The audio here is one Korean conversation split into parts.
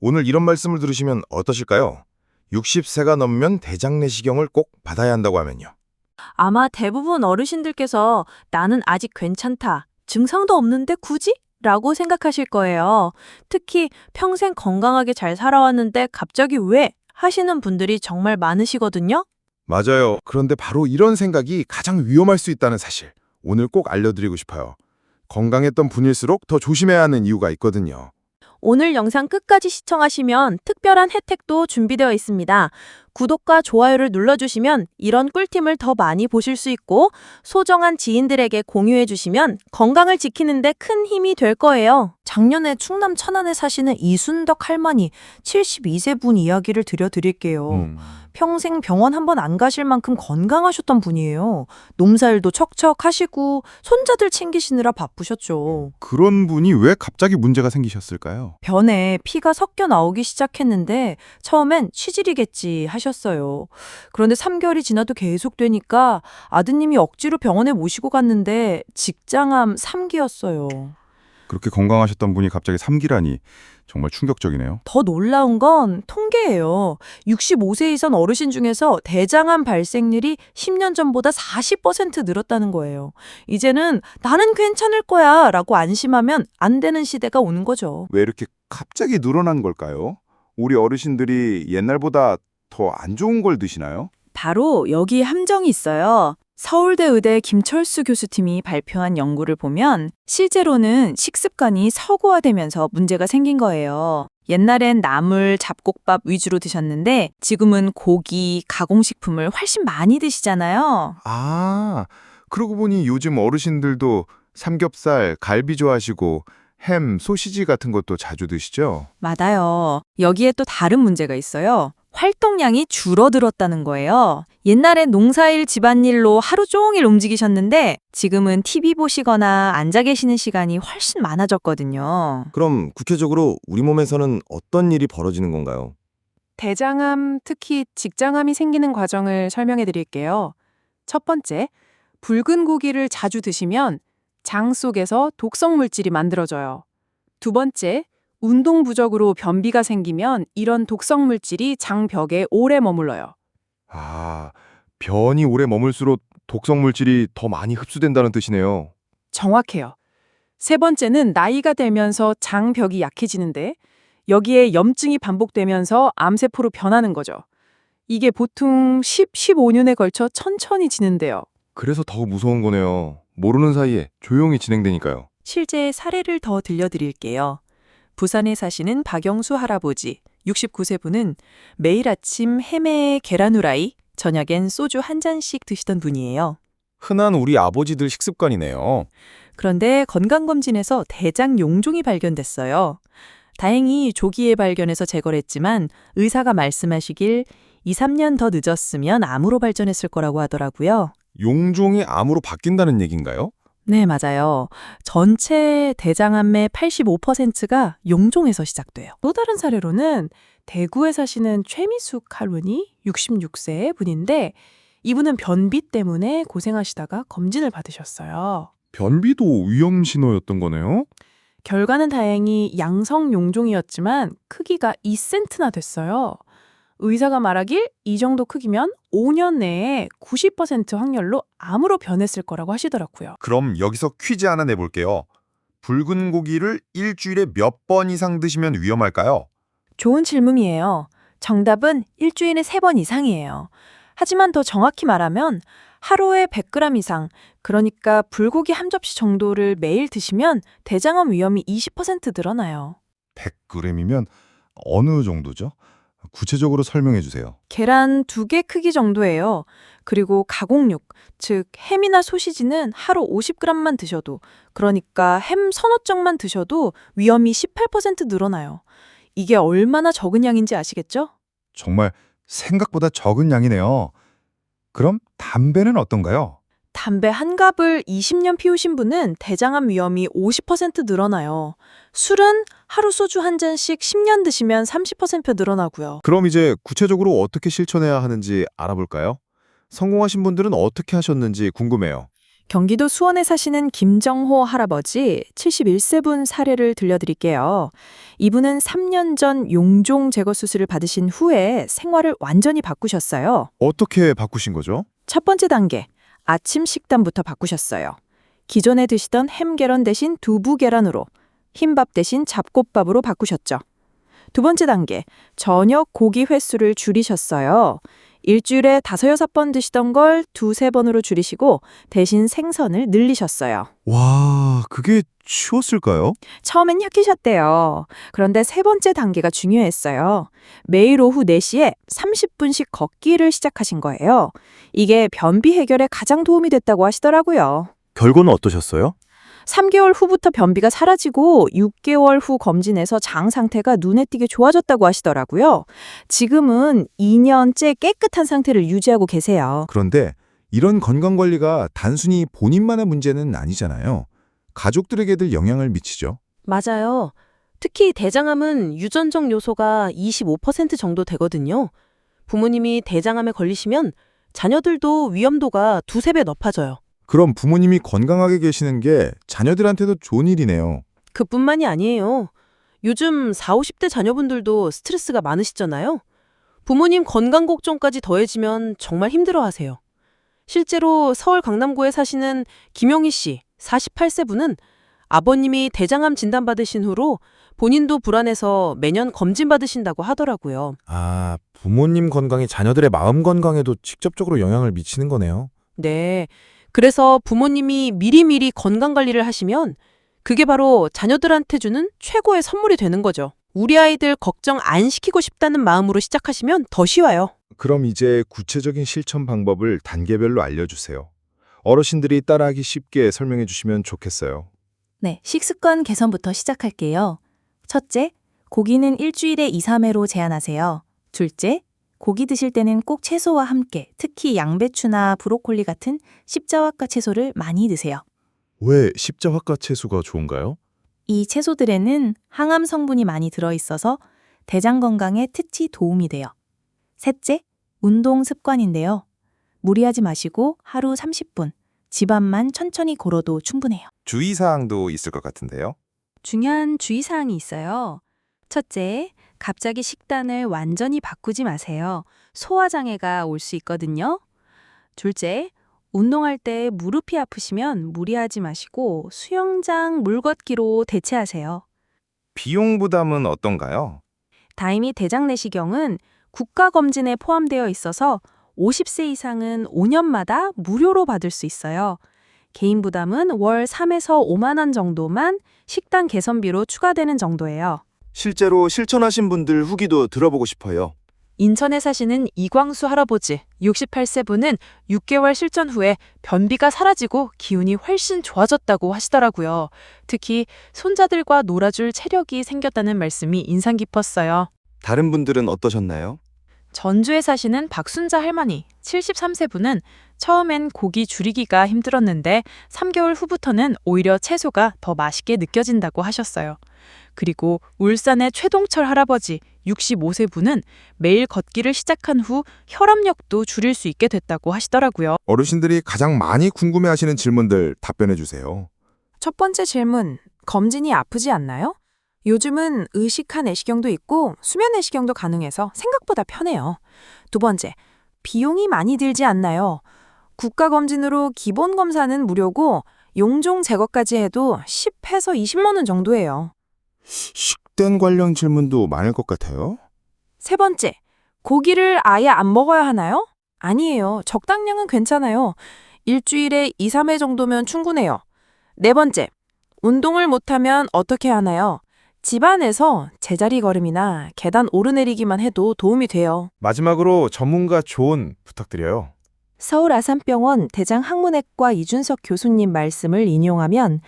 오늘 이런 말씀을 들으시면 어떠실까요? 60세가 넘으면 대장 내시경을 꼭 받아야 한다고 하면요. 아마 대부분 어르신들께서 나는 아직 괜찮다, 증상도 없는데 굳이? 라고 생각하실 거예요. 특히 평생 건강하게 잘 살아왔는데 갑자기 왜? 하시는 분들이 정말 많으시거든요. 맞아요. 그런데 바로 이런 생각이 가장 위험할 수 있다는 사실, 오늘 꼭 알려드리고 싶어요. 건강했던 분일수록 더 조심해야 하는 이유가 있거든요. 오늘 영상 끝까지 시청하시면 특별한 혜택도 준비되어 있습니다. 구독과 좋아요를 눌러주시면 이런 꿀팁을 더 많이 보실 수 있고 소정한 지인들에게 공유해 주시면 건강을 지키는 데 큰 힘이 될 거예요. 작년에 충남 천안에 사시는 이순덕 할머니 72세 분 이야기를 들려드릴게요. 평생 병원 한 번 안 가실 만큼 건강하셨던 분이에요. 농사일도 척척하시고 손자들 챙기시느라 바쁘셨죠. 그런 분이 왜 갑자기 문제가 생기셨을까요? 변에 피가 섞여 나오기 시작했는데 처음엔 취질이겠지 하셨어요. 그런데 3개월이 지나도 계속되니까 아드님이 억지로 병원에 모시고 갔는데 직장암 3기였어요. 그렇게 건강하셨던 분이 갑자기 3기라니 정말 충격적이네요. 더 놀라운 건 통계예요. 65세 이상 어르신 중에서 대장암 발생률이 10년 전보다 40% 늘었다는 거예요. 이제는 나는 괜찮을 거야 라고 안심하면 안 되는 시대가 오는 거죠. 왜 이렇게 갑자기 늘어난 걸까요? 우리 어르신들이 옛날보다 더 안 좋은 걸 드시나요? 바로 여기 함정이 있어요. 서울대 의대 김철수 교수팀이 발표한 연구를 보면 실제로는 식습관이 서구화되면서 문제가 생긴 거예요. 옛날엔 나물, 잡곡밥 위주로 드셨는데 지금은 고기, 가공식품을 훨씬 많이 드시잖아요. 아, 그러고 보니 요즘 어르신들도 삼겹살, 갈비 좋아하시고 햄, 소시지 같은 것도 자주 드시죠? 맞아요. 여기에 또 다른 문제가 있어요. 활동량이 줄어들었다는 거예요. 옛날엔 농사일, 집안일로 하루 종일 움직이셨는데 지금은 TV 보시거나 앉아 계시는 시간이 훨씬 많아졌거든요. 그럼 구체적으로 우리 몸에서는 어떤 일이 벌어지는 건가요? 대장암, 특히 직장암이 생기는 과정을 설명해 드릴게요. 첫 번째, 붉은 고기를 자주 드시면 장 속에서 독성 물질이 만들어져요. 두 번째, 운동 부족으로 변비가 생기면 이런 독성 물질이 장벽에 오래 머물러요. 아, 변이 오래 머물수록 독성 물질이 더 많이 흡수된다는 뜻이네요. 정확해요. 세 번째는 나이가 들면서 장벽이 약해지는데 여기에 염증이 반복되면서 암세포로 변하는 거죠. 이게 보통 15년에 걸쳐 천천히 지는데요. 그래서 더 무서운 거네요. 모르는 사이에 조용히 진행되니까요. 실제 사례를 더 들려드릴게요. 부산에 사시는 박영수 할아버지, 69세 분은 매일 아침 햄에 계란 후라이, 저녁엔 소주 한 잔씩 드시던 분이에요. 흔한 우리 아버지들 식습관이네요. 그런데 건강검진에서 대장 용종이 발견됐어요. 다행히 조기에 발견해서 제거를 했지만 의사가 말씀하시길 2, 3년 더 늦었으면 암으로 발전했을 거라고 하더라고요. 용종이 암으로 바뀐다는 얘기인가요? 네, 맞아요. 전체 대장암의 85%가 용종에서 시작돼요. 또 다른 사례로는 대구에 사시는 최미숙 할머니 66세 분인데 이분은 변비 때문에 고생하시다가 검진을 받으셨어요. 변비도 위험 신호였던 거네요? 결과는 다행히 양성 용종이었지만 크기가 2cm나 됐어요. 의사가 말하길 이 정도 크기면 5년 내에 90% 확률로 암으로 변했을 거라고 하시더라고요. 그럼 여기서 퀴즈 하나 내볼게요. 붉은 고기를 일주일에 몇 번 이상 드시면 위험할까요? 좋은 질문이에요. 정답은 일주일에 3번 이상이에요. 하지만 더 정확히 말하면 하루에 100g 이상, 그러니까 불고기 한 접시 정도를 매일 드시면 대장암 위험이 20% 늘어나요. 100g이면 어느 정도죠? 구체적으로 설명해 주세요. 계란 2개 크기 정도예요. 그리고 가공육, 즉 햄이나 소시지는 하루 50g만 드셔도, 그러니까 햄 서너 ጨ만 드셔도 위험이 18% 늘어나요. 이게 얼마나 적은 양인지 아시겠죠? 정말 생각보다 적은 양이네요. 그럼 담배는 어떤가요? 담배 한 갑을 20년 피우신 분은 대장암 위험이 50% 늘어나요. 술은 하루 소주 한 잔씩 10년 드시면 30% 늘어나고요. 그럼 이제 구체적으로 어떻게 실천해야 하는지 알아볼까요? 성공하신 분들은 어떻게 하셨는지 궁금해요. 경기도 수원에 사시는 김정호 할아버지 71세분 사례를 들려드릴게요. 이분은 3년 전 용종 제거 수술을 받으신 후에 생활을 완전히 바꾸셨어요. 어떻게 바꾸신 거죠? 첫 번째 단계, 아침 식단부터 바꾸셨어요. 기존에 드시던 햄 계란 대신 두부 계란으로, 흰밥 대신 잡곡밥으로 바꾸셨죠. 두 번째 단계, 저녁 고기 횟수를 줄이셨어요. 일주일에 5-6번 드시던 걸 2-3번으로 줄이시고 대신 생선을 늘리셨어요. 와, 그게 쉬웠을까요? 처음엔 혁기셨대요. 그런데 세 번째 단계가 중요했어요. 매일 오후 4시에 30분씩 걷기를 시작하신 거예요. 이게 변비 해결에 가장 도움이 됐다고 하시더라고요. 결과는 어떠셨어요? 3개월 후부터 변비가 사라지고 6개월 후 검진에서 장 상태가 눈에 띄게 좋아졌다고 하시더라고요. 지금은 2년째 깨끗한 상태를 유지하고 계세요. 그런데 이런 건강관리가 단순히 본인만의 문제는 아니잖아요. 가족들에게도 영향을 미치죠. 맞아요. 특히 대장암은 유전적 요소가 25% 정도 되거든요. 부모님이 대장암에 걸리시면 자녀들도 위험도가 2-3배 높아져요. 그럼 부모님이 건강하게 계시는 게 자녀들한테도 좋은 일이네요. 그뿐만이 아니에요. 요즘 40, 50대 자녀분들도 스트레스가 많으시잖아요. 부모님 건강 걱정까지 더해지면 정말 힘들어하세요. 실제로 서울 강남구에 사시는 김용희 씨, 48세 분은 아버님이 대장암 진단받으신 후로 본인도 불안해서 매년 검진 받으신다고 하더라고요. 아, 부모님 건강이 자녀들의 마음 건강에도 직접적으로 영향을 미치는 거네요. 네. 그래서 부모님이 미리미리 건강관리를 하시면 그게 바로 자녀들한테 주는 최고의 선물이 되는 거죠. 우리 아이들 걱정 안 시키고 싶다는 마음으로 시작하시면 더 쉬워요. 그럼 이제 구체적인 실천 방법을 단계별로 알려주세요. 어르신들이 따라하기 쉽게 설명해 주시면 좋겠어요. 네, 식습관 개선부터 시작할게요. 첫째, 고기는 일주일에 2-3회로 제한하세요. 둘째, 고기 드실 때는 꼭 채소와 함께, 특히 양배추나 브로콜리 같은 십자화과 채소를 많이 드세요. 왜 십자화과 채소가 좋은가요? 이 채소들에는 항암 성분이 많이 들어있어서 대장 건강에 특히 도움이 돼요. 셋째, 운동 습관인데요. 무리하지 마시고 하루 30분, 집안만 천천히 걸어도 충분해요. 주의사항도 있을 것 같은데요. 중요한 주의사항이 있어요. 첫째, 갑자기 식단을 완전히 바꾸지 마세요. 소화장애가 올 수 있거든요. 둘째, 운동할 때 무릎이 아프시면 무리하지 마시고 수영장 물걷기로 대체하세요. 비용 부담은 어떤가요? 다이미 대장 내시경은 국가검진에 포함되어 있어서 50세 이상은 5년마다 무료로 받을 수 있어요. 개인 부담은 월 3에서 5만 원 정도만 식단 개선비로 추가되는 정도예요. 실제로 실천하신 분들 후기도 들어보고 싶어요. 인천에 사시는 이광수 할아버지 68세 분은 6개월 실천 후에 변비가 사라지고 기운이 훨씬 좋아졌다고 하시더라고요. 특히 손자들과 놀아줄 체력이 생겼다는 말씀이 인상 깊었어요. 다른 분들은 어떠셨나요? 전주에 사시는 박순자 할머니 73세 분은 처음엔 고기 줄이기가 힘들었는데 3개월 후부터는 오히려 채소가 더 맛있게 느껴진다고 하셨어요. 그리고 울산의 최동철 할아버지 65세 분은 매일 걷기를 시작한 후 혈압력도 줄일 수 있게 됐다고 하시더라고요. 어르신들이 가장 많이 궁금해하시는 질문들 답변해 주세요. 첫 번째 질문, 검진이 아프지 않나요? 요즘은 의식한 내시경도 있고 수면 내시경도 가능해서 생각보다 편해요. 두 번째, 비용이 많이 들지 않나요? 국가검진으로 기본 검사는 무료고 용종 제거까지 해도 10에서 20만 원 정도예요. 식단 관련 질문도 많을 것 같아요. 세 번째, 고기를 아예 안 먹어야 하나요? 아니에요. 적당량은 괜찮아요. 일주일에 2-3회 정도면 충분해요. 네 번째, 운동을 못하면 어떻게 하나요? 집안에서 제자리 걸음이나 계단 오르내리기만 해도 도움이 돼요. 마지막으로 전문가 조언 부탁드려요. 서울 아산병원 대장학문외과 이준석 교수님 말씀을 인용하면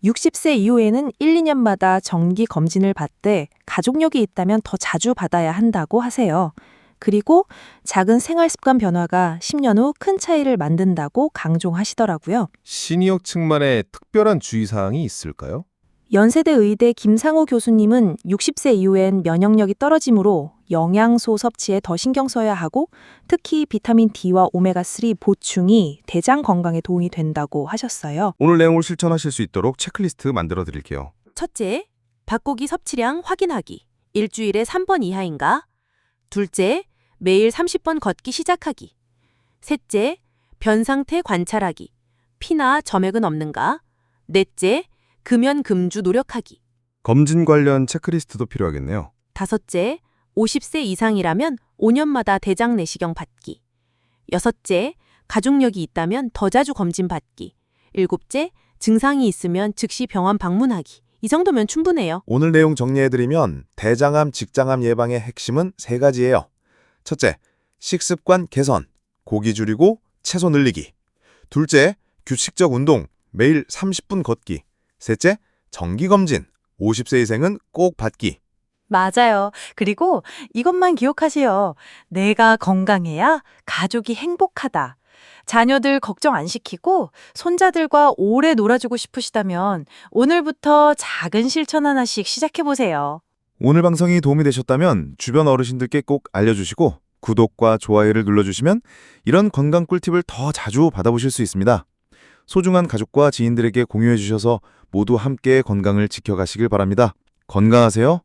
60세 이후에는 1-2년마다 정기 검진을 받되 가족력이 있다면 더 자주 받아야 한다고 하세요. 그리고 작은 생활습관 변화가 10년 후 큰 차이를 만든다고 강조하시더라고요. 시니어층만의 특별한 주의사항이 있을까요? 연세대 의대 김상호 교수님은 60세 이후엔 면역력이 떨어지므로 영양소 섭취에 더 신경 써야 하고 특히 비타민 D와 오메가3 보충이 대장 건강에 도움이 된다고 하셨어요. 오늘 내용을 실천하실 수 있도록 체크리스트 만들어 드릴게요. 첫째, 밥고기 섭취량 확인하기. 일주일에 3번 이하인가? 둘째, 매일 30번 걷기 시작하기. 셋째, 변 상태 관찰하기. 피나 점액은 없는가? 넷째, 금연 금주 노력하기. 검진 관련 체크리스트도 필요하겠네요. 다섯째, 50세 이상이라면 5년마다 대장 내시경 받기. 여섯째, 가족력이 있다면 더 자주 검진 받기. 일곱째, 증상이 있으면 즉시 병원 방문하기. 이 정도면 충분해요. 오늘 내용 정리해드리면 대장암, 직장암 예방의 핵심은 3가지예요. 첫째, 식습관 개선, 고기 줄이고 채소 늘리기. 둘째, 규칙적 운동, 매일 30분 걷기. 셋째, 정기검진, 50세 이상은 꼭 받기. 맞아요. 그리고 이것만 기억하세요. 내가 건강해야 가족이 행복하다. 자녀들 걱정 안 시키고 손자들과 오래 놀아주고 싶으시다면 오늘부터 작은 실천 하나씩 시작해보세요. 오늘 방송이 도움이 되셨다면 주변 어르신들께 꼭 알려주시고 구독과 좋아요를 눌러주시면 이런 건강 꿀팁을 더 자주 받아보실 수 있습니다. 소중한 가족과 지인들에게 공유해 주셔서 모두 함께 건강을 지켜가시길 바랍니다. 건강하세요.